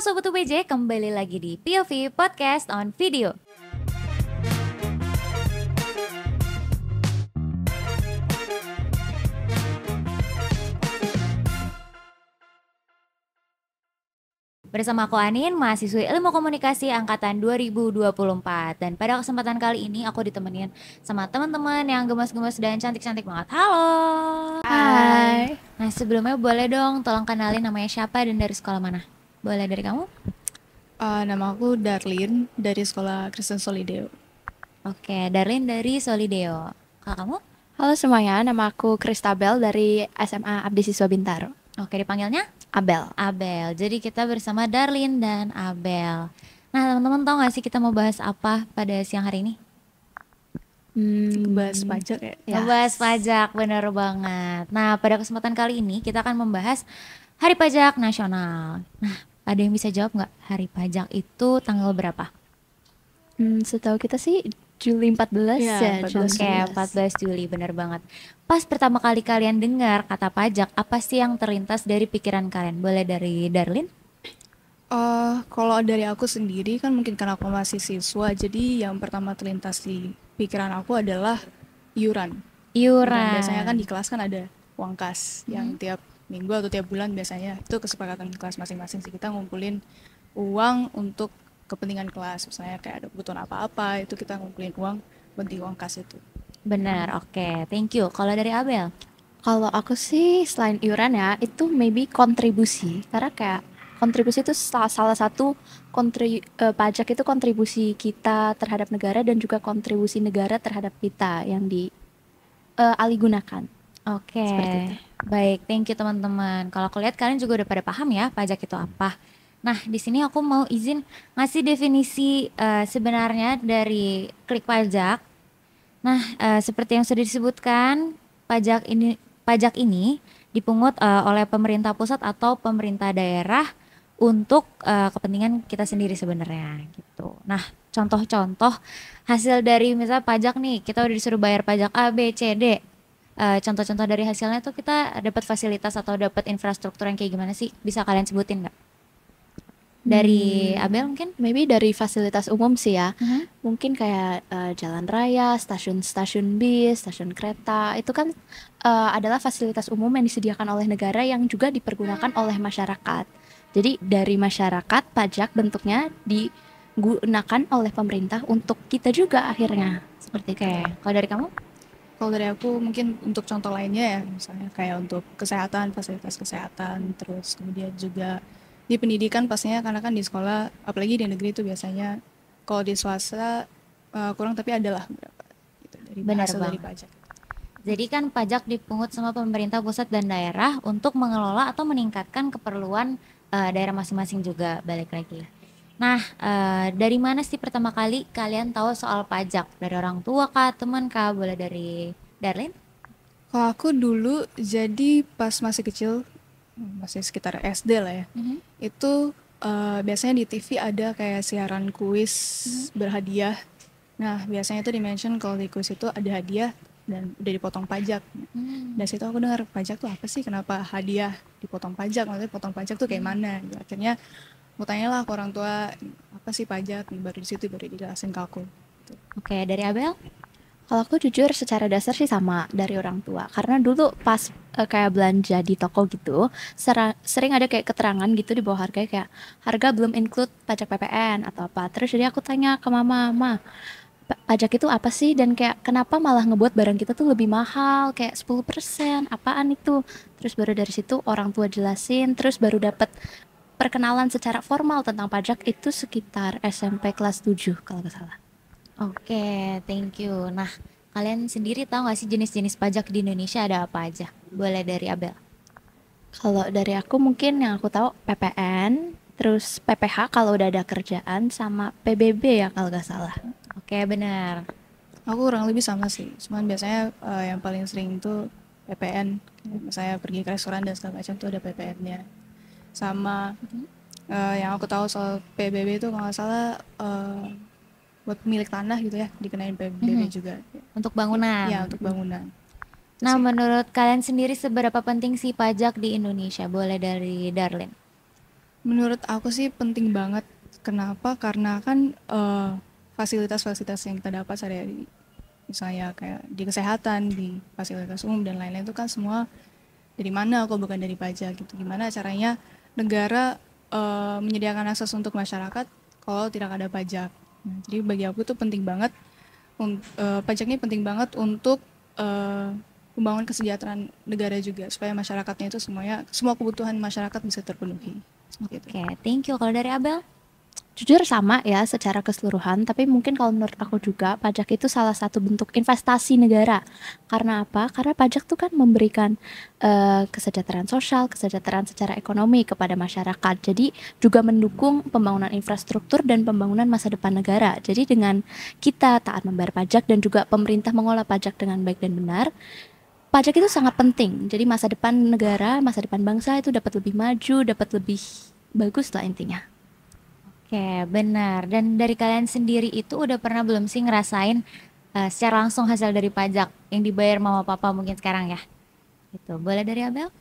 Sobat UPJ, kembali lagi di POV Podcast on Video. Bersama aku Anin, mahasiswi Ilmu Komunikasi angkatan 2024. Dan pada kesempatan kali ini aku ditemenin sama teman-teman yang gemas-gemas dan cantik-cantik banget. Halo. Hai. Nah, sebelumnya boleh dong tolong kenalin namanya siapa dan dari sekolah mana? Boleh dari kamu? Nama aku Darlin dari sekolah Kristen Solideo. Oke, Darlin dari Solideo. Kalau kamu? Halo semuanya, nama aku Kristabel dari SMA Abdi Siswa Bintaro. Oke, dipanggilnya? Abel. Abel. Jadi kita bersama Darlin dan Abel. Nah, teman-teman tahu gak sih kita mau bahas apa pada siang hari ini? Bahas pajak ya. Membahas pajak, bener banget. Nah, pada kesempatan kali ini kita akan membahas Hari Pajak Nasional. Nah, ada yang bisa jawab nggak hari pajak itu tanggal berapa? Setahu kita sih Juli 14 Ya, 14 Oke, 14 Juli, bener banget. Pas pertama kali kalian dengar kata pajak, apa sih yang terlintas dari pikiran kalian? Boleh dari Darlin? Kalau dari aku sendiri kan mungkin karena aku masih siswa, jadi yang pertama terlintas di pikiran aku adalah iuran. Dan biasanya kan di kelas kan ada uang kas yang tiap minggu atau tiap bulan biasanya itu kesepakatan kelas masing-masing sih, kita ngumpulin uang untuk kepentingan kelas, misalnya kayak ada kebutuhan apa-apa itu kita ngumpulin uang buat di uang kas itu. Benar, oke. Thank you. Kalau dari Abel? Kalau aku sih selain iuran ya, itu maybe kontribusi. Karena kayak kontribusi itu salah satu pajak itu kontribusi kita terhadap negara dan juga kontribusi negara terhadap kita yang alih gunakan. Oke, Seperti itu. baik, thank you teman-teman. Kalau aku lihat kalian juga udah pada paham ya pajak itu apa. Nah, di sini aku mau izin ngasih definisi sebenarnya dari klik pajak. Nah, seperti yang sudah disebutkan, pajak ini dipungut oleh pemerintah pusat atau pemerintah daerah untuk kepentingan kita sendiri sebenarnya gitu. Nah, contoh-contoh hasil dari misalnya pajak nih, kita udah disuruh bayar pajak A, B, C, D. Contoh-contoh dari hasilnya tuh kita dapat fasilitas atau dapat infrastruktur yang kayak gimana sih? Bisa kalian sebutin nggak? Dari Abel mungkin? Maybe dari fasilitas umum sih ya. Mungkin kayak jalan raya, stasiun-stasiun bis, stasiun kereta. Itu kan adalah fasilitas umum yang disediakan oleh negara yang juga dipergunakan oleh masyarakat. Jadi dari masyarakat, pajak bentuknya digunakan oleh pemerintah untuk kita juga akhirnya. Seperti itu. Oke, kalau dari kamu? Kalau dari aku mungkin untuk contoh lainnya ya, misalnya kayak untuk kesehatan, fasilitas kesehatan, terus kemudian juga di pendidikan pastinya, karena kan di sekolah, apalagi di negeri itu biasanya kalau di swasta kurang tapi adalah beberapa gitu dari Benar hasil dari banget. pajak. Jadi kan pajak dipungut sama pemerintah pusat dan daerah untuk mengelola atau meningkatkan keperluan daerah masing-masing juga, balik lagi. Nah, dari mana sih pertama kali kalian tahu soal pajak? Dari orang tua kah, teman kah? Boleh dari Darlin? Kalau aku dulu jadi pas masih kecil, masih sekitar SD lah ya, itu biasanya di TV ada kayak siaran kuis berhadiah. Nah, biasanya itu di-mention kalau di kuis itu ada hadiah dan udah dipotong pajak. Dari situ aku dengar pajak tuh apa sih, kenapa hadiah dipotong pajak, maksudnya potong pajak tuh kayak mana gitu. Akhirnya aku tanyalah ke orang tua, apa sih pajak, baru di situ baru dijelasin ke aku gitu. Oke, dari Abel? Kalau aku jujur secara dasar sih sama dari orang tua. Karena dulu pas kayak belanja di toko gitu, sering ada kayak keterangan gitu di bawah harga kayak harga belum include pajak PPN atau apa. Terus jadi aku tanya ke mama, pajak itu apa sih? Dan kayak kenapa malah ngebuat barang kita tuh lebih mahal, kayak 10%, apaan itu? Terus baru dari situ orang tua jelasin, terus baru dapet perkenalan secara formal tentang pajak itu sekitar SMP kelas 7 kalau nggak salah. Oke, thank you. Nah, kalian sendiri tahu nggak sih jenis-jenis pajak di Indonesia ada apa aja? Boleh dari Abel. Kalau dari aku mungkin yang aku tahu PPN, terus PPH kalau udah ada kerjaan, sama PBB ya kalau nggak salah. Oke, benar. Aku kurang lebih sama sih, cuman biasanya yang paling sering itu PPN. Misalnya pergi ke restoran dan segala macam tuh ada PPN-nya. Sama yang aku tahu soal PBB itu kalau nggak salah buat pemilik tanah gitu ya, dikenain PBB juga. Untuk bangunan. Ya, untuk bangunan. Nah, menurut kalian sendiri seberapa penting sih pajak di Indonesia? Boleh dari Darlin. Menurut aku sih penting banget. Kenapa? Karena kan fasilitas-fasilitas yang kita dapat sehari-hari, misalnya kayak di kesehatan, di fasilitas umum dan lain-lain itu kan semua dari mana kalau bukan dari pajak gitu. Gimana caranya negara menyediakan akses untuk masyarakat kalau tidak ada pajak. Nah, jadi bagi aku tuh penting banget, pajak ini penting banget untuk membangun kesejahteraan negara juga supaya masyarakatnya itu semuanya, semua kebutuhan masyarakat bisa terpenuhi. Gitu. Oke, thank you. Kalau dari Abel? Jujur sama ya secara keseluruhan, tapi mungkin kalau menurut aku juga pajak itu salah satu bentuk investasi negara. Karena apa? Karena pajak tuh kan memberikan kesejahteraan sosial, kesejahteraan secara ekonomi kepada masyarakat. Jadi juga mendukung pembangunan infrastruktur dan pembangunan masa depan negara. Jadi dengan kita taat membayar pajak dan juga pemerintah mengolah pajak dengan baik dan benar, pajak itu sangat penting. Jadi masa depan negara, masa depan bangsa itu dapat lebih maju, dapat lebih bagus lah intinya. Oke, benar. Dan dari kalian sendiri itu udah pernah belum sih ngerasain secara langsung hasil dari pajak yang dibayar mama papa mungkin sekarang ya? Gitu. Boleh dari Abel?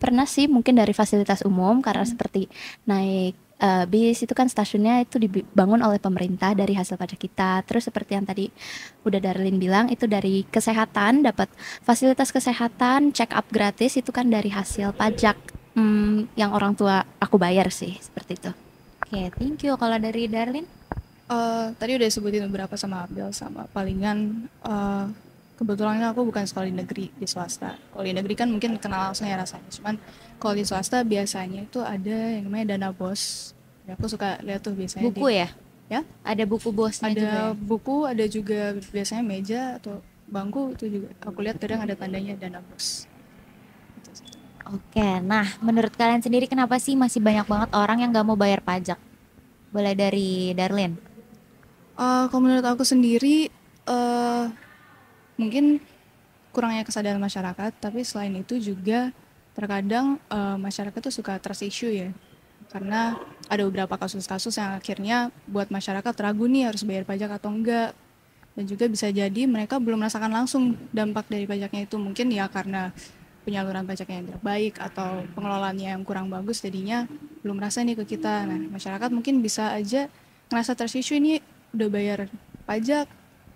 Pernah sih mungkin dari fasilitas umum karena seperti naik bis itu kan stasiunnya itu dibangun oleh pemerintah dari hasil pajak kita. Terus seperti yang tadi udah Darlin bilang itu dari kesehatan, dapat fasilitas kesehatan, check up gratis itu kan dari hasil pajak yang orang tua aku bayar sih seperti itu. Oke, thank you. Kalau dari Darlin? Tadi udah sebutin beberapa sama Abel, sama palingan kebetulan aku bukan sekolah di negeri, di swasta. Kalau di negeri kan mungkin kenal langsung ya rasanya. Cuman kalau di swasta biasanya itu ada yang namanya dana bos. Ya, aku suka lihat tuh biasanya Buku ya? ya, Ada buku bosnya juga ya? ada buku, ada juga biasanya meja atau bangku itu juga. Aku lihat kadang ada tandanya dana bos. Gitu sih. Oke, nah menurut kalian sendiri kenapa sih masih banyak banget orang yang nggak mau bayar pajak? Boleh dari Darlin? Kalau menurut aku sendiri, mungkin kurangnya kesadaran masyarakat, tapi selain itu juga terkadang masyarakat tuh suka trust issue ya, karena ada beberapa kasus-kasus yang akhirnya buat masyarakat ragu nih harus bayar pajak atau enggak, dan juga bisa jadi mereka belum merasakan langsung dampak dari pajaknya itu, mungkin ya karena penyaluran pajaknya yang tidak baik atau pengelolaannya yang kurang bagus, jadinya belum merasa nih ke kita. Nah, masyarakat mungkin bisa aja ngerasa trust issue ini udah bayar pajak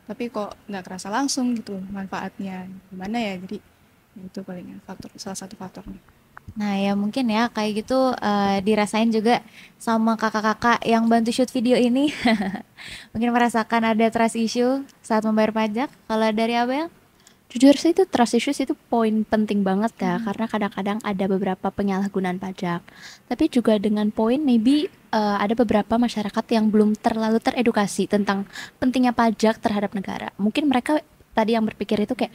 tapi kok nggak kerasa langsung gitu manfaatnya gimana ya, jadi itu paling faktor, salah satu faktornya. Nah ya mungkin ya kayak gitu dirasain juga sama kakak-kakak yang bantu shoot video ini. Mungkin merasakan ada trust issue saat membayar pajak. Kalau dari Abel? Jujur sih itu trust issues itu poin penting banget ya, karena kadang-kadang ada beberapa penyalahgunaan pajak. Tapi juga dengan poin maybe ada beberapa masyarakat yang belum terlalu teredukasi tentang pentingnya pajak terhadap negara. Mungkin mereka tadi yang berpikir itu kayak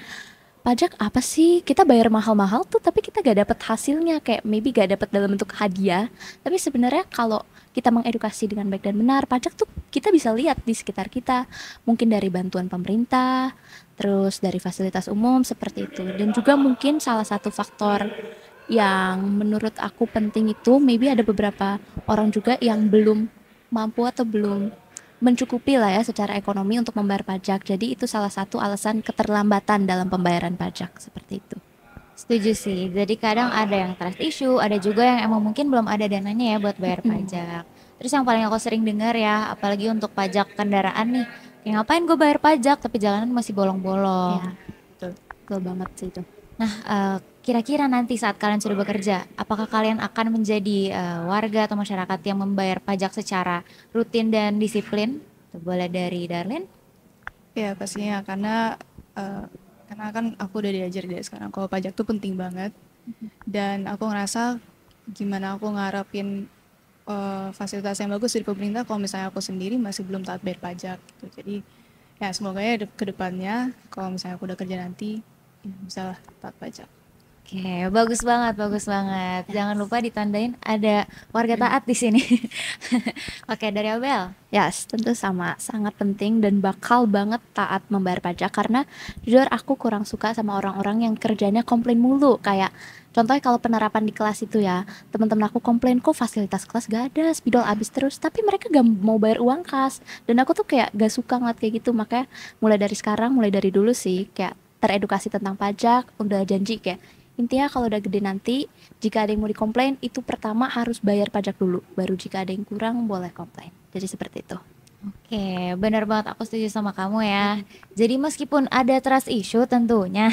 pajak apa sih? Kita bayar mahal-mahal tuh tapi kita gak dapat hasilnya, kayak maybe gak dapat dalam bentuk hadiah. Tapi sebenarnya kalau kita mengedukasi dengan baik dan benar, pajak tuh kita bisa lihat di sekitar kita, mungkin dari bantuan pemerintah, terus dari fasilitas umum seperti itu. Dan juga mungkin salah satu faktor yang menurut aku penting itu maybe ada beberapa orang juga yang belum mampu atau belum mencukupi lah ya secara ekonomi untuk membayar pajak. Jadi itu salah satu alasan keterlambatan dalam pembayaran pajak seperti itu. Setuju sih. Jadi kadang ada yang trust issue, ada juga yang emang mungkin belum ada dananya ya buat bayar pajak. Terus yang paling aku sering dengar ya, apalagi untuk pajak kendaraan nih, kayak ngapain gue bayar pajak tapi jalanan masih bolong-bolong. Ya, betul banget sih itu. Nah, kira-kira nanti saat kalian sudah bekerja, apakah kalian akan menjadi warga atau masyarakat yang membayar pajak secara rutin dan disiplin? Tuh, boleh dari Darlin? Ya pastinya, karena kan aku udah diajar dari sekarang kalau pajak tuh penting banget, dan aku ngerasa gimana aku ngarapin fasilitas yang bagus dari pemerintah kalau misalnya aku sendiri masih belum taat bayar pajak gitu. Jadi ya semoga ya ke depannya kalau misalnya aku udah kerja nanti ya bisa lah taat pajak. Oke, bagus banget, bagus banget. Jangan lupa ditandain ada warga taat di sini. Oke, dari Abel. Yes, tentu sama, sangat penting dan bakal banget taat membayar pajak karena jujur aku kurang suka sama orang-orang yang kerjanya komplain mulu. Kayak contohnya kalau penerapan di kelas itu ya, teman-teman aku komplain kok fasilitas kelas gak ada, spidol abis terus, tapi mereka gak mau bayar uang kas. Dan aku tuh kayak gak suka ngeliat kayak gitu, makanya mulai dari sekarang, mulai dari dulu sih kayak teredukasi tentang pajak, udah janji kayak Intinya kalau udah gede nanti, jika ada yang mau dikomplain, itu pertama harus bayar pajak dulu. Baru jika ada yang kurang, boleh komplain. Jadi seperti itu. Oke, benar banget, aku setuju sama kamu ya. Jadi meskipun ada trust issue tentunya,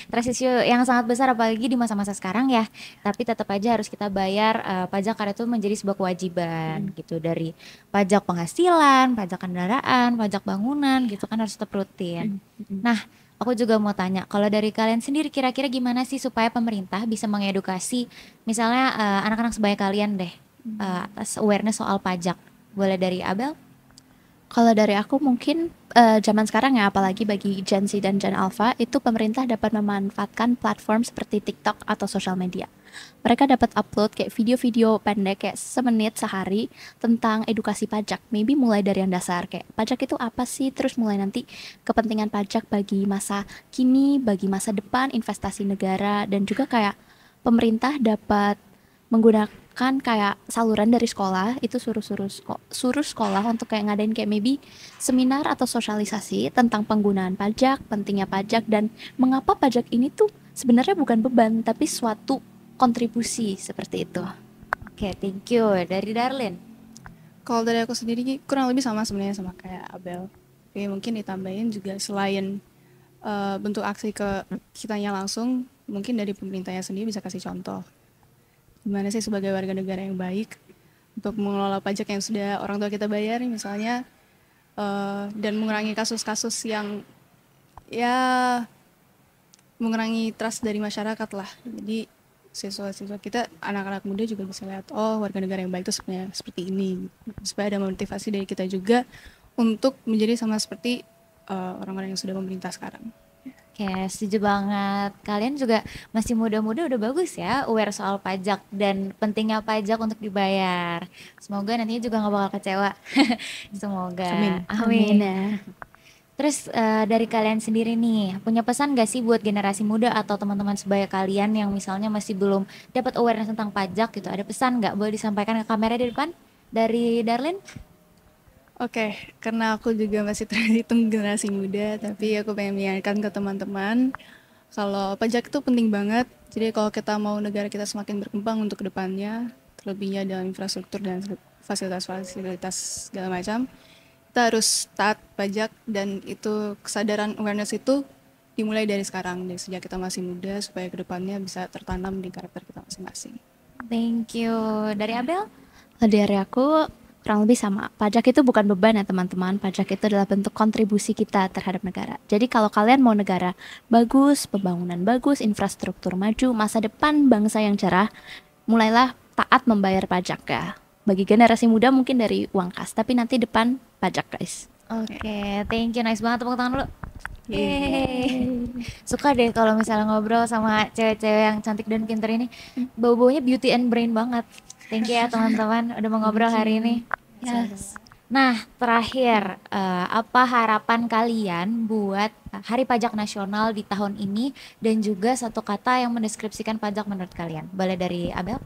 trust issue yang sangat besar apalagi di masa-masa sekarang ya, tapi tetap aja harus kita bayar pajak karena itu menjadi sebuah kewajiban gitu, dari pajak penghasilan, pajak kendaraan, pajak bangunan gitu kan harus tetap rutin. Nah, aku juga mau tanya, kalau dari kalian sendiri kira-kira gimana sih supaya pemerintah bisa mengedukasi misalnya anak-anak sebaya kalian deh atas awareness soal pajak? Boleh dari Abel? Kalau dari aku mungkin zaman sekarang ya, apalagi bagi Gen Z dan Gen Alpha, itu pemerintah dapat memanfaatkan platform seperti TikTok atau sosial media. Mereka dapat upload kayak video-video pendek kayak semenit sehari tentang edukasi pajak. Maybe mulai dari yang dasar kayak pajak itu apa sih, terus mulai nanti kepentingan pajak bagi masa kini, bagi masa depan, investasi negara, dan juga kayak pemerintah dapat menggunakan kayak saluran dari sekolah itu suruh sekolah untuk kayak ngadain kayak maybe seminar atau sosialisasi tentang penggunaan pajak, pentingnya pajak, dan mengapa pajak ini tuh sebenarnya bukan beban tapi suatu kontribusi seperti itu. Oke, thank you. Dari Darlin? Kalau dari aku sendiri kurang lebih sama sebenarnya sama kayak Abel. Tapi mungkin ditambahin juga selain bentuk aksi ke kitanya langsung, mungkin dari pemerintahnya sendiri bisa kasih contoh. Gimana sih sebagai warga negara yang baik untuk mengelola pajak yang sudah orang tua kita bayar misalnya, dan mengurangi kasus-kasus yang ya mengurangi trust dari masyarakat lah. Jadi siswa-siswa kita, anak-anak muda juga bisa lihat, oh warga negara yang baik itu sebenarnya seperti ini, supaya ada motivasi dari kita juga untuk menjadi sama seperti orang-orang yang sudah memerintah sekarang. Oke, setuju banget. Kalian juga masih muda-muda udah bagus ya aware soal pajak dan pentingnya pajak untuk dibayar. Semoga nantinya juga nggak bakal kecewa. Semoga. Amin. Amin. ya. Terus dari kalian sendiri nih, punya pesan gak sih buat generasi muda atau teman-teman sebaya kalian yang misalnya masih belum dapat awareness tentang pajak gitu? Ada pesan nggak? Boleh disampaikan ke kamera di depan? Dari Darlin? Oke, karena aku juga masih terhitung generasi muda, tapi aku pengen mengingatkan ke teman-teman kalau pajak itu penting banget. Jadi kalau kita mau negara kita semakin berkembang untuk kedepannya, terlebihnya dalam infrastruktur dan fasilitas-fasilitas segala macam, kita harus taat pajak, dan itu kesadaran awareness itu dimulai dari sekarang, dari sejak kita masih muda, supaya kedepannya bisa tertanam di karakter kita masing-masing. Thank you. Dari Abel? Dari aku kurang lebih sama. Pajak itu bukan beban ya teman-teman. Pajak itu adalah bentuk kontribusi kita terhadap negara. Jadi kalau kalian mau negara bagus, pembangunan bagus, infrastruktur maju, masa depan bangsa yang cerah, mulailah taat membayar pajak ya. Bagi generasi muda mungkin dari uang kas, tapi nanti depan pajak guys. Oke, thank you. Nice banget, tepuk tangan dulu. Yeay. Suka deh kalau misalnya ngobrol sama cewek-cewek yang cantik dan pinter ini. Bau-baunya beauty and brain banget. Thank you ya teman-teman udah mau ngobrol hari ini. Yes. Nah, terakhir, apa harapan kalian buat Hari Pajak Nasional di tahun ini dan juga satu kata yang mendeskripsikan pajak menurut kalian? Boleh dari Abel?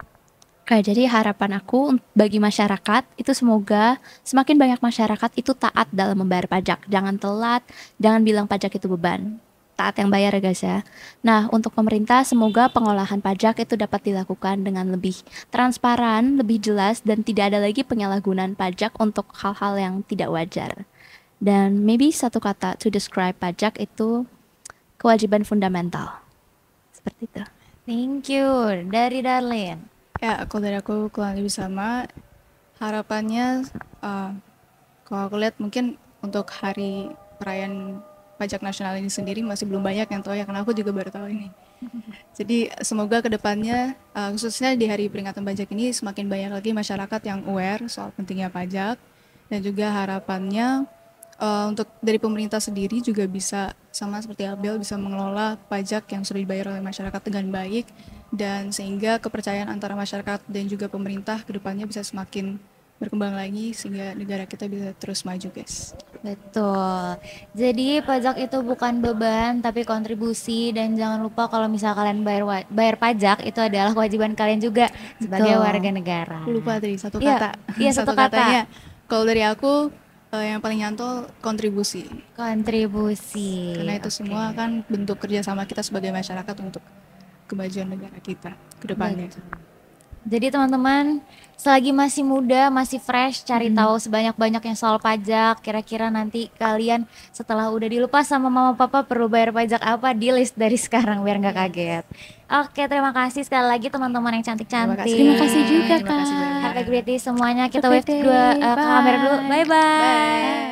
Oke, jadi harapan aku bagi masyarakat itu semoga semakin banyak masyarakat itu taat dalam membayar pajak. Jangan telat, jangan bilang pajak itu beban. Taat yang bayar ya guys ya. Nah, untuk pemerintah semoga pengolahan pajak itu dapat dilakukan dengan lebih transparan, lebih jelas, dan tidak ada lagi penyalahgunaan pajak untuk hal-hal yang tidak wajar. Dan maybe satu kata to describe pajak itu kewajiban fundamental. Seperti itu. Thank you. Dari Darlin? Ya, dari aku kurang lebih sama. Harapannya, kalau aku lihat mungkin untuk hari perayaan pajak nasional ini sendiri masih belum banyak yang tahu ya, karena aku juga baru tahu ini. Jadi semoga kedepannya, khususnya di hari peringatan pajak ini, semakin banyak lagi masyarakat yang aware soal pentingnya pajak, dan juga harapannya untuk dari pemerintah sendiri juga bisa sama seperti Abel, bisa mengelola pajak yang sudah dibayar oleh masyarakat dengan baik, dan sehingga kepercayaan antara masyarakat dan juga pemerintah kedepannya bisa semakin berkembang lagi sehingga negara kita bisa terus maju guys. Betul. Jadi pajak itu bukan beban tapi kontribusi, dan jangan lupa kalau misal kalian bayar pajak itu adalah kewajiban kalian juga sebagai Betul. warga negara. Lupa tadi satu Iya, kata. iya, satu kata. katanya. Kalau dari aku yang paling nyantol kontribusi. Kontribusi. Karena itu Oke. semua kan bentuk kerjasama kita sebagai masyarakat untuk kemajuan negara kita ke depannya. Jadi teman-teman, selagi masih muda, masih fresh, cari tahu sebanyak-banyaknya soal pajak. Kira-kira nanti kalian setelah udah dilepas sama mama papa perlu bayar pajak apa, di list dari sekarang biar nggak kaget. Oke, terima kasih sekali lagi teman-teman yang cantik-cantik. Terima kasih juga Terima kasih Kak. banyak. Have a great day semuanya. Kita Have a wave great dua day. ke kamera dulu. Bye. Bye-bye.